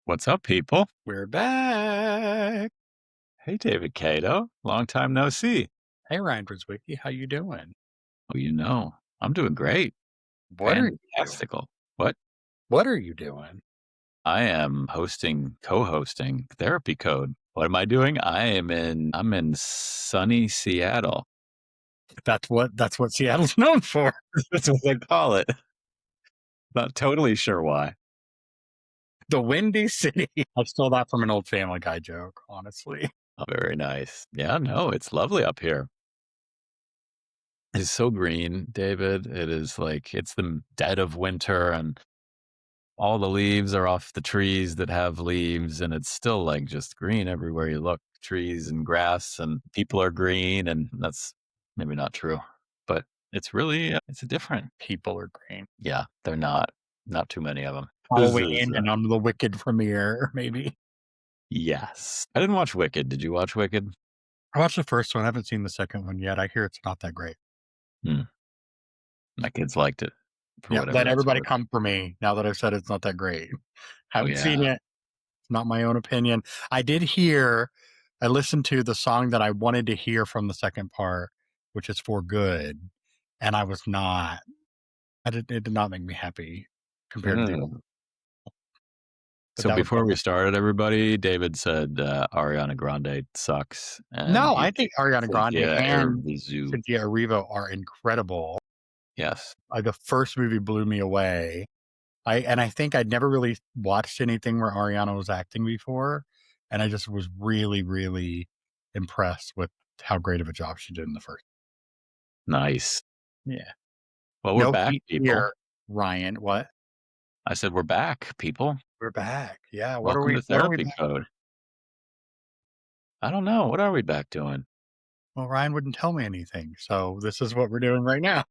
What's up, people? We're back. Hey, David Cato. Long time no see. Hey, Ryan Brzezicki, how you doing? Oh, I'm doing great. What are you doing? Fantastical. What? What are you doing? I am co-hosting Therapy Code. What am I doing? I'm in sunny Seattle. That's what Seattle's known for. That's what they call it. Not totally sure why. The Windy City. I stole that from an old Family Guy joke, honestly. Oh, very nice. Yeah, no, it's lovely up here. It's so green, David. It is like it's the dead of winter and all the leaves are off the trees that have leaves, and it's still like just green everywhere you look, trees and grass, and people are green. And that's maybe not true, but it's really, it's a different. People are green. Yeah, they're not too many of them. This is, Halloween and on the Wicked premiere, maybe. yes. I didn't watch Wicked. Did you watch Wicked? I watched the first one. I haven't seen the second one yet. I hear it's not that great. Hmm. My kids liked it for Yeah, whatever let that's everybody worth. come for me now that I've said it's not that great. Oh, Haven't seen yeah. it. It's not my own opinion. I did hear I listened to the song that I wanted to hear from the second part, which is For Good, and I was not it did not make me happy compared to the old, Mm. but So that was before we started, everybody, David said Ariana Grande sucks, and No, you I think think Ariana Grande Cynthia and Erivo. Cynthia Erivo are incredible. Yes. The first movie blew me away. I think I'd never really watched anything where Ariana was acting before, and I just was really, really impressed with how great of a job she did in the first. Nice. Yeah. Well, we're No back, heat people. here, Ryan. What? I said we're back, people. We're back. Yeah. What are Welcome we to what are we Therapy back? Code. I don't know. What are we back doing? Well, Ryan wouldn't tell me anything, so this is what we're doing right now.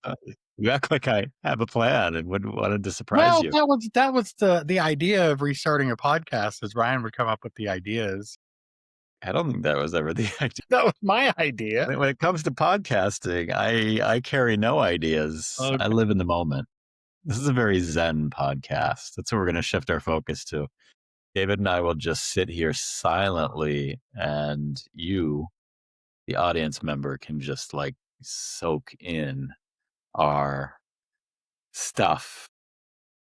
Uh, you act like I have a plan and would wanted to surprise Well, you. that was the idea of restarting a podcast is Ryan would come up with the ideas. I don't think that was ever the idea. That was my idea. When it comes to podcasting, I carry no ideas. I Okay. live in the moment. This is a very zen podcast. That's what we're going to shift our focus to. David and I will just sit here silently, and you, the audience member, can just like soak in our stuff.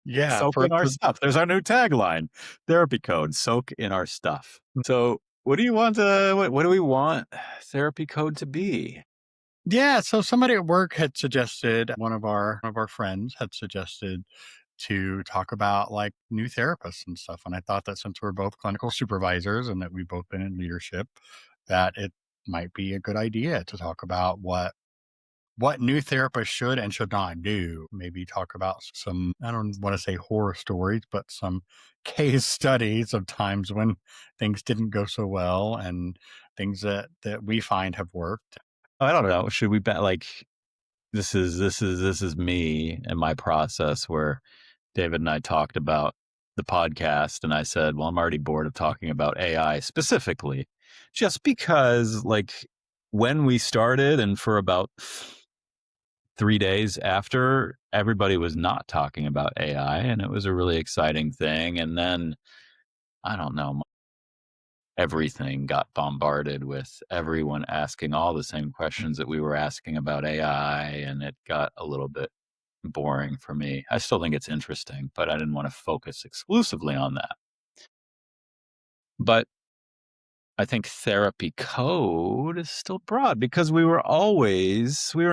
Yeah, Soak in our stuff. There's our new tagline. Therapy Code. Soak in our stuff. So, what do you want to? What do we want Therapy Code to be? yeah, so somebody at work had suggested one of our friends had suggested to talk about like new therapists and stuff. And I thought that since we're both clinical supervisors and that we've both been in leadership, that it might be a good idea to talk about what new therapists should and should not do. Maybe talk about some, I don't want to say horror stories, but some case studies of times when things didn't go so well and things that we find have worked. I don't know. Should we bet like this is me and my process where David and I talked about the podcast, and I said, "Well, I'm already bored of talking about AI specifically, just because like when we started and for about 3 days after, everybody was not talking about AI, and it was a really exciting thing. And then I don't know, everything got bombarded with everyone asking all the same questions that we were asking about AI, and it got a little bit boring for me. I still think it's interesting, but I didn't want to focus exclusively on that. But I think therapy code is still broad because we were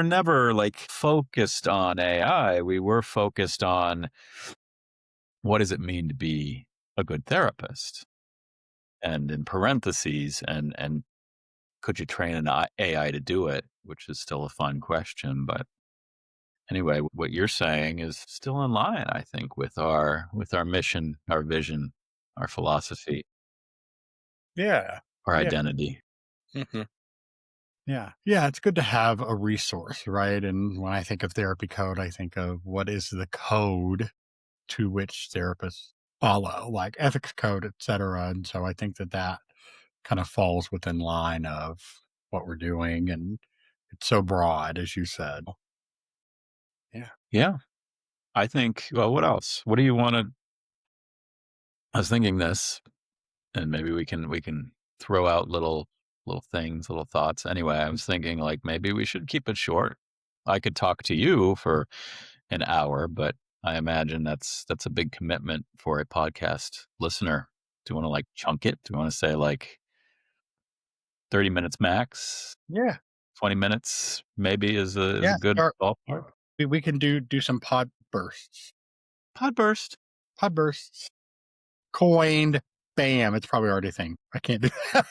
never like focused on AI. We were focused on what does it mean to be a good therapist? And in parentheses, and could you train an AI to do it? Which is still a fun question. But anyway, what you're saying is still in line, I think, with our mission, our vision, our philosophy, Yeah. our Yeah. identity. Mhm. Yeah. Yeah. It's good to have a resource, right? And when I think of therapy code, I think of what is the code to which therapists follow, like ethics code, et cetera. And so I think that kind of falls within line of what we're doing. And it's so broad, as you said. Yeah. Yeah. I think, well, what else? What do you want to I was thinking this, and maybe we can throw out little things, little thoughts. Anyway, I was thinking like maybe we should keep it short. I could talk to you for an hour, but I imagine that's a big commitment for a podcast listener. Do you want to like chunk it? Do you want to say like 30 minutes max? Yeah. 20 minutes maybe is a Yeah. good Start. ballpark. We can do some pod bursts. Pod burst. Pod bursts. Coined. Bam. It's probably already a thing. I can't do that.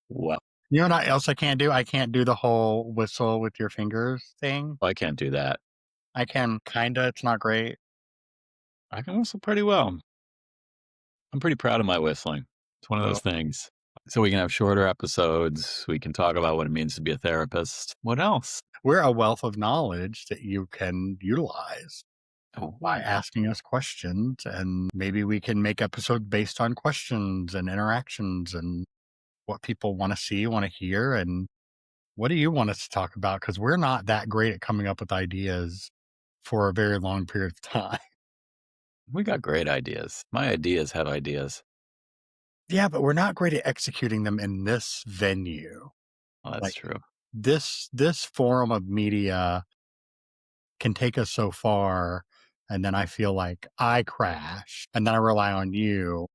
Well, You know what else I can't do? I can't do the whole whistle with your fingers thing. I can't do that. I can kinda. It's not great. I can whistle pretty well. I'm pretty proud of my whistling. It's one of those Well, things. So we can have shorter episodes. We can talk about what it means to be a therapist. What else? we're a wealth of knowledge that you can utilize by Oh, asking us questions, and maybe we can make episodes based on questions and interactions and what people want to see, want to hear, and what do you want us to talk about? Because we're not that great at coming up with ideas for a very long period of time. we got great ideas. My ideas have ideas. Yeah, but we're not great at executing them in this venue. Well, that's Like true. this form of media can take us so far, and then I feel like I crash, and then I rely on you,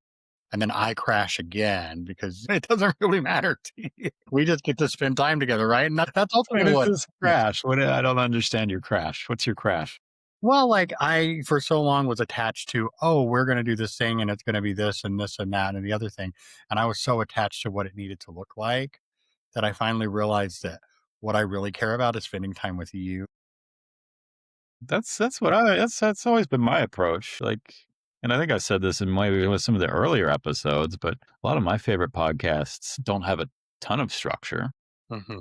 and then I crash again because it doesn't really matter to you. We just get to spend time together, right? And that's What ultimately is what. this crash? What I don't understand your crash. What's your crash? Well, like I for so long was attached to, oh, we're going to do this thing and it's going to be this and that and the other thing. And I was so attached to what it needed to look like that I finally realized that what I really care about is spending time with you. That's what I that's always been my approach. Like, and I think I said this in maybe with some of the earlier episodes, but a lot of my favorite podcasts don't have a ton of structure. Hmm.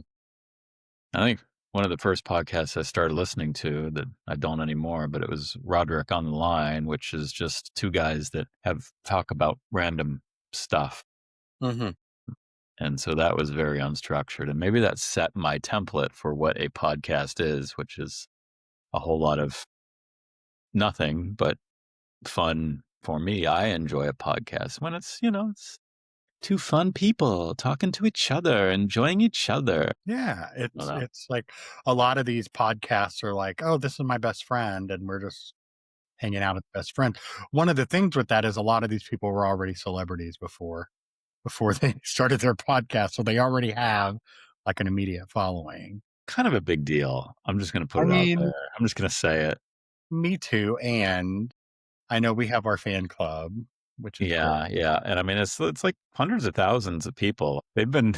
I think one of the first podcasts I started listening to that I don't anymore, but it was Roderick on the Line, which is just two guys that have talk about random stuff. Hmm. And so that was very unstructured. And maybe that set my template for what a podcast is, which is a whole lot of nothing but fun for me. I enjoy a podcast when it's two fun people talking to each other, enjoying each other. Yeah, I don't know. it's like a lot of these podcasts are like, oh, this is my best friend, and we're just hanging out as best friends. One of the things with that is a lot of these people were already celebrities before they started their podcast, so they already have like an immediate following. Kind of a big deal. I'm just going to I put it out there. mean, I'm just going to say it. me too, and I know we have our fan club, which is great. Yeah, yeah. And I mean, it's like hundreds of thousands of people. They've been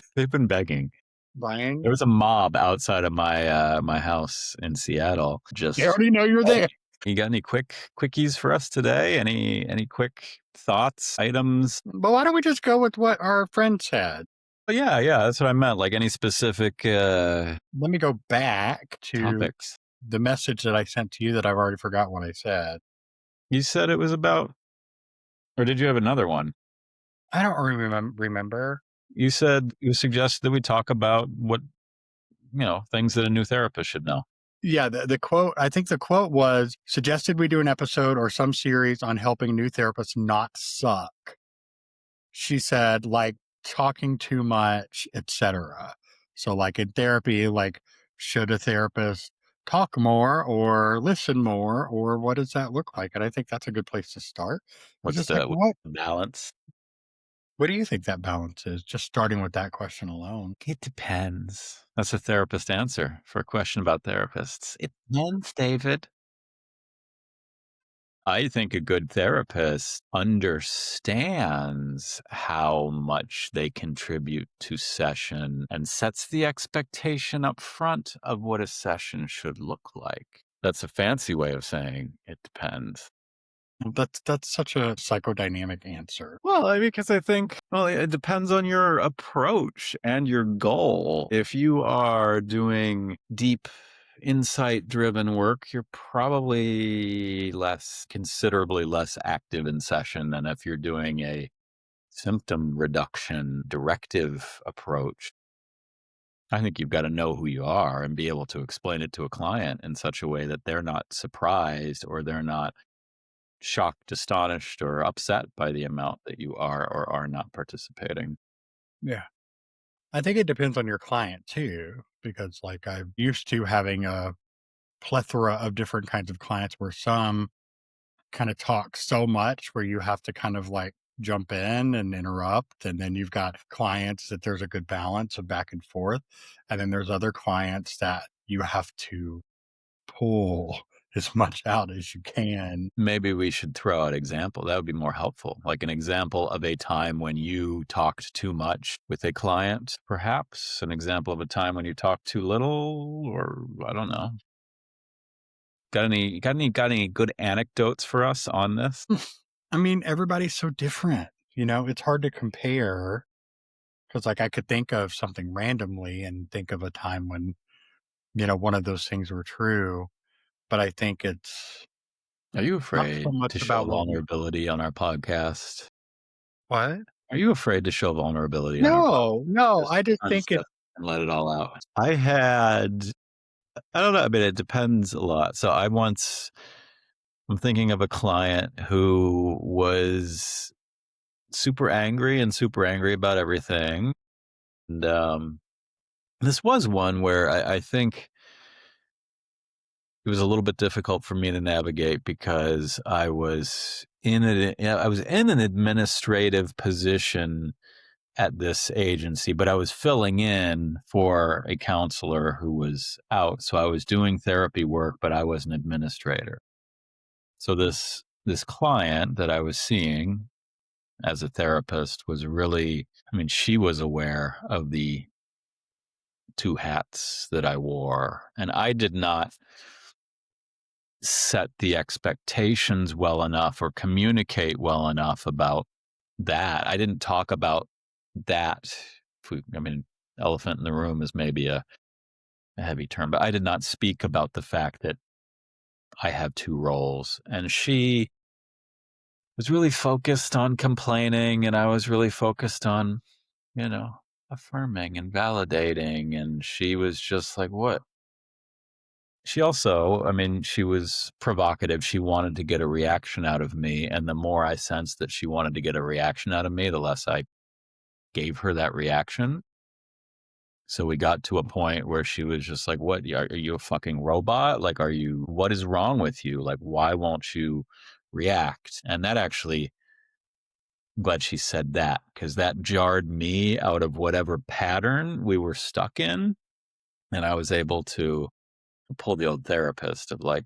begging. Brian, There was a mob outside of my house in Seattle. they Just, already know you're hey, there. you got any quickies for us today? Any quick thoughts, items? But why don't we just go with what our friend said? But yeah, yeah, that's what I meant. Like any specific Let me go back to topics. the message that I sent to you that I've already forgot what I said. You said it was about, or did you have another one? I don't remember. You said you suggested that we talk about what things that a new therapist should know. Yeah, the quote, I think the quote was suggested we do an episode or some series on helping new therapists not suck. She said, like talking too much, etc. So, like in therapy, like should a therapist talk more or listen more, or what does that look like? And I think that's a good place to start. It's What's just like, what's the balance? what do you think that balance is? Just starting with that question alone. It depends. That's a therapist answer for a question about therapists. It depends, David. I think a good therapist understands how much they contribute to session and sets the expectation up front of what a session should look like. That's a fancy way of saying it depends. That's such a psychodynamic answer. Well, because I think, well, it depends on your approach and your goal. If you are doing deep insight driven work, you're probably considerably less active in session than if you're doing a symptom reduction directive approach. I think you've got to know who you are and be able to explain it to a client in such a way that they're not surprised or they're not shocked, astonished, or upset by the amount that you are or are not participating. Yeah. I think it depends on your client too, because like I'm used to having a plethora of different kinds of clients where some kind of talk so much where you have to kind of like jump in and interrupt. And then you've got clients that there's a good balance of back and forth. And then there's other clients that you have to pull as much out as you can. Maybe we should throw out example. That would be more helpful. Like an example of a time when you talked too much with a client, perhaps an example of a time when you talked too little, or I don't know. Got any good anecdotes for us on this? I mean, everybody's so different. It's hard to compare because, like, I could think of something randomly and think of a time when, one of those things were true. But I think it's Are you not so afraid much to show about what we. vulnerability on our podcast? What? Are you afraid to show vulnerability on our podcast? No, no. Just I just think unzip it. and let it all out. I don't know. I mean, it depends a lot. So I'm thinking of a client who was super angry about everything. And this was one where I think it was a little bit difficult for me to navigate because I was in an administrative position at this agency, but I was filling in for a counselor who was out. So I was doing therapy work, but I was an administrator. So this client that I was seeing as a therapist was really, I mean, she was aware of the two hats that I wore, and I did not set the expectations well enough or communicate well enough about that. I didn't talk about that. I mean, elephant in the room is maybe a heavy term, but I did not speak about the fact that I have two roles. And she was really focused on complaining, and I was really focused on, you know, affirming and validating. And she was just like, what? She also, I mean, she was provocative. She wanted to get a reaction out of me. And the more I sensed that she wanted to get a reaction out of me, the less I gave her that reaction. So we got to a point where she was just like, what? Are you a fucking robot? Like, what is wrong with you? Like, why won't you react? And that actually, I'm glad she said that because that jarred me out of whatever pattern we were stuck in. And I was able to pull the old therapist of like,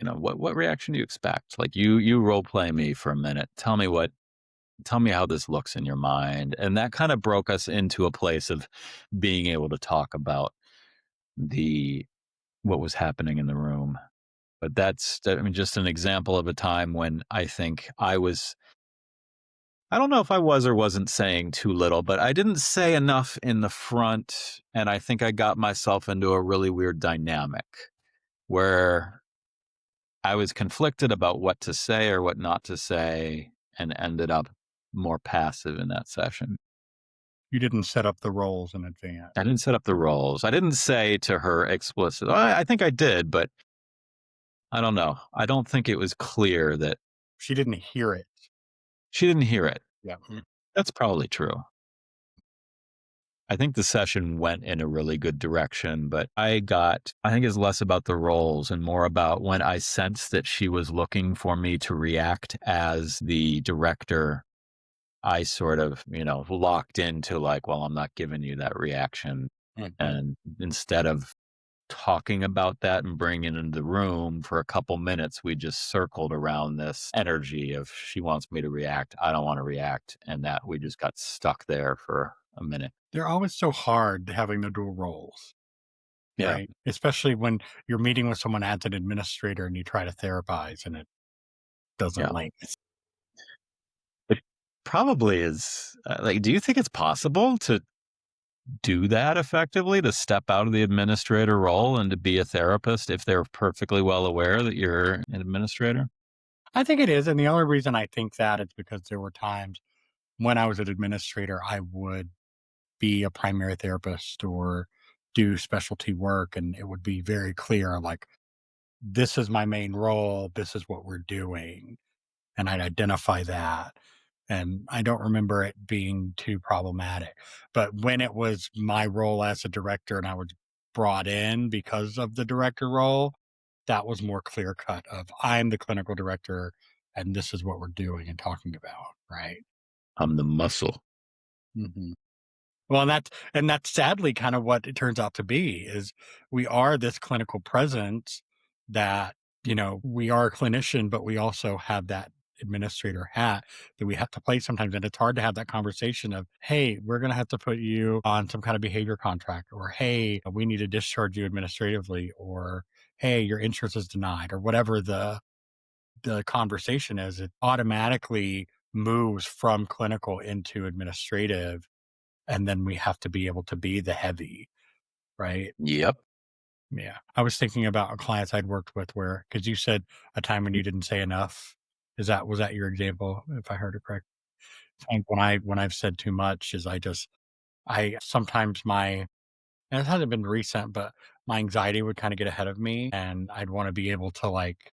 what reaction do you expect? Like you role play me for a minute. Tell me how this looks in your mind. And that kind of broke us into a place of being able to talk about the what was happening in the room. But I mean, just an example of a time when I think I don't know if I was or wasn't saying too little, but I didn't say enough in the front. And I think I got myself into a really weird dynamic where I was conflicted about what to say or what not to say and ended up more passive in that session. You didn't set up the roles in advance. I didn't set up the roles. I didn't say to her explicit. I think I did, but I don't know. I don't think it was clear that She didn't hear it. she didn't hear it. Yeah. That's probably true. I think the session went in a really good direction, but I think it's less about the roles and more about when I sensed that she was looking for me to react as the director. I sort of, locked into like, well, I'm not giving you that reaction. Mhm. And instead of talking about that and bringing it into the room for a couple minutes, we just circled around this energy of she wants me to react. I don't want to react. And that we just got stuck there for a minute. They're always so hard having the dual roles, Yeah. right? Especially when you're meeting with someone as an administrator and you try to therapize and it doesn't Yeah. link. It probably is. Like, do you think it's possible to do that effectively, to step out of the administrator role and to be a therapist if they're perfectly well aware that you're an administrator? I think it is. And the only reason I think that is because there were times when I was an administrator, I would be a primary therapist or do specialty work. And it would be very clear like, this is my main role, this is what we're doing, and I'd identify that. And I don't remember it being too problematic. But when it was my role as a director and I was brought in because of the director role, that was more clear cut of I'm the clinical director and this is what we're doing and talking about, right? I'm the muscle. Mhm. Well, and that's sadly kind of what it turns out to be is we are this clinical presence that, we are a clinician, but we also have that administrator hat that we have to play sometimes. And it's hard to have that conversation of, hey, we're going to have to put you on some kind of behavior contract, or hey, we need to discharge you administratively, or hey, your insurance is denied, or whatever the conversation is. It automatically moves from clinical into administrative, and then we have to be able to be the heavy, right? Yep. Yeah. I was thinking about clients I'd worked with where, because you said a time when you didn't say enough. Was that your example, if I heard it correct? I think when I've said too much is I sometimes and it hasn't been recent, but my anxiety would kind of get ahead of me and I'd want to be able to like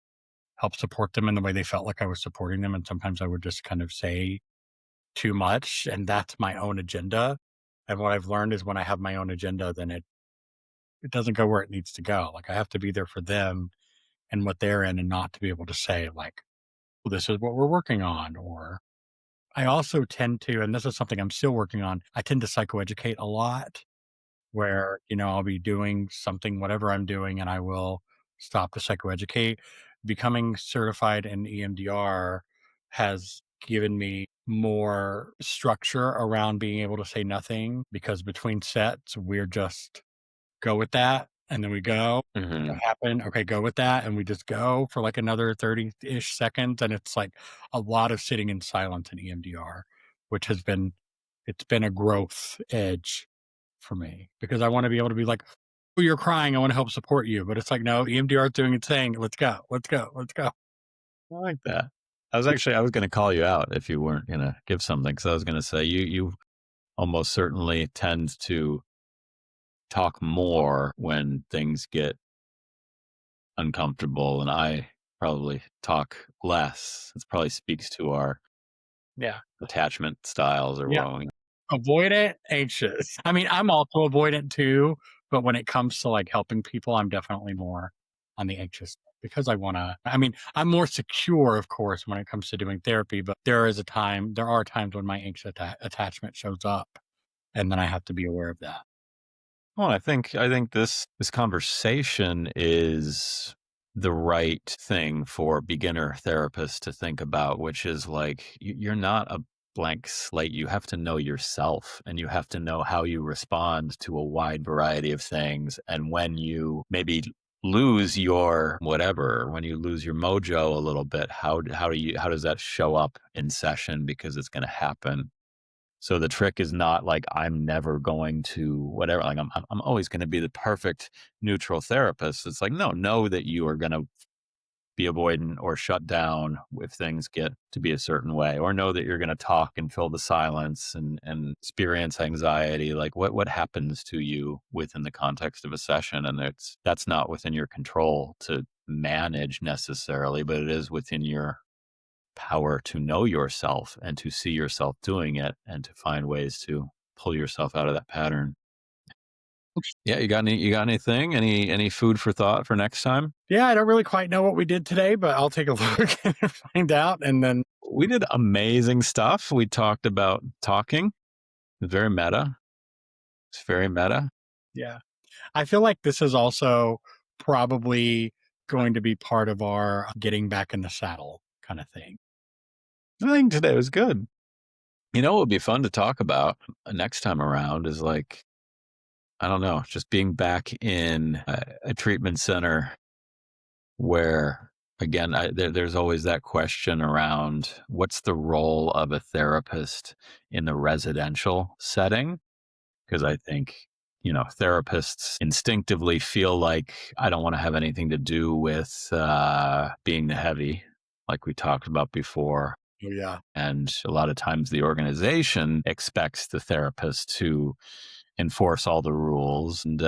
help support them in the way they felt like I was supporting them. And sometimes I would just kind of say too much, and that's my own agenda. And what I've learned is when I have my own agenda, then it doesn't go where it needs to go. Like I have to be there for them and what they're in, and not to be able to say like, well, this is what we're working on. Or I also tend to, and this is something I'm still working on, I tend to psychoeducate a lot where, I'll be doing something, whatever I'm doing, and I will stop to psychoeducate. Becoming certified in EMDR has given me more structure around being able to say nothing, because between sets, we're just go with that. And then we go, Hmm. what happened? Okay, go with that. And we just go for like another 30 ish seconds. And it's like a lot of sitting in silence in EMDR, which it's been a growth edge for me because I want to be able to be like, oh, you're crying. I want to help support you. But it's like, no, EMDR is doing its thing. Let's go. Let's go. Let's go. I like that. I was going to call you out if you weren't going to give something, because I was going to say you almost certainly tend to talk more when things get uncomfortable, and I probably talk less. It probably speaks to our Yeah. attachment styles or Yeah. what we. Avoidant, anxious. I mean, I'm also avoidant too, but when it comes to like helping people, I'm definitely more on the anxious side because I mean, I'm more secure, of course, when it comes to doing therapy, but there are times when my anxious attachment shows up, and then I have to be aware of that. Well, I think this conversation is the right thing for beginner therapists to think about, which is like you're not a blank slate. You have to know yourself, and you have to know how you respond to a wide variety of things. And when you maybe lose your whatever, when you lose your mojo a little bit, how does that show up in session? Because it's going to happen. So the trick is not like I'm never going to whatever. Like I'm always going to be the perfect neutral therapist. It's like no, know that you are going to be avoidant or shut down if things get to be a certain way, or know that you're going to talk and fill the silence and experience anxiety. Like what happens to you within the context of a session, and that's not within your control to manage necessarily, but it is within your power to know yourself and to see yourself doing it and to find ways to pull yourself out of that pattern. Yeah, you got anything? Any food for thought for next time? Yeah, I don't really quite know what we did today, but I'll take a look and find out. And then, We did amazing stuff. We talked about talking. Very meta. It's very meta. yeah, I feel like this is also probably going to be part of our getting back in the saddle kind of thing. I think today was good. You know what would be fun to talk about next time around is like, I don't know, just being back in a treatment center where again there's always that question around what's the role of a therapist in the residential setting, because I think therapists instinctively feel like I don't want to have anything to do with being the heavy, like we talked about before. Oh, yeah. And a lot of times the organization expects the therapist to enforce all the rules, and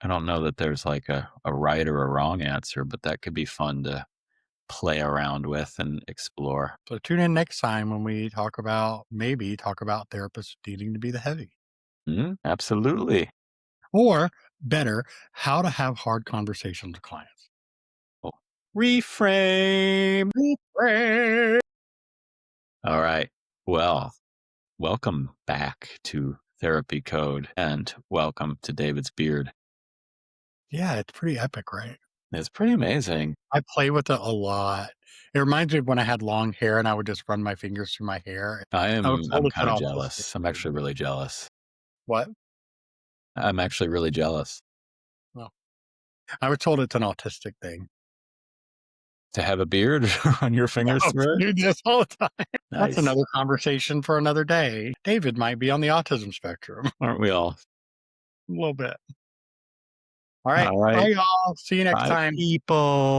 I don't know that there's like a right or a wrong answer, but that could be fun to play around with and explore. So tune in next time when we maybe talk about therapists needing to be the heavy. Absolutely. Or better, how to have hard conversations with clients. Oh, reframe. Reframe. All right. Well, welcome back to Therapy Code and welcome to David's beard. Yeah, it's pretty epic, right? It's pretty amazing. I play with it a lot. It reminds me of when I had long hair and I would just run my fingers through my hair. I was told I'm it's an kind of autistic jealous. I'm thing. actually really jealous. What? I'm actually really jealous Well, I was told it's an autistic thing. to have a beard on your fingers Oh, through it. do this all the time. That's Nice. another conversation for another day. David might be on the autism spectrum Aren't we all? a little bit. All right. All Bye, right. y'all. See you next Bye, time. people.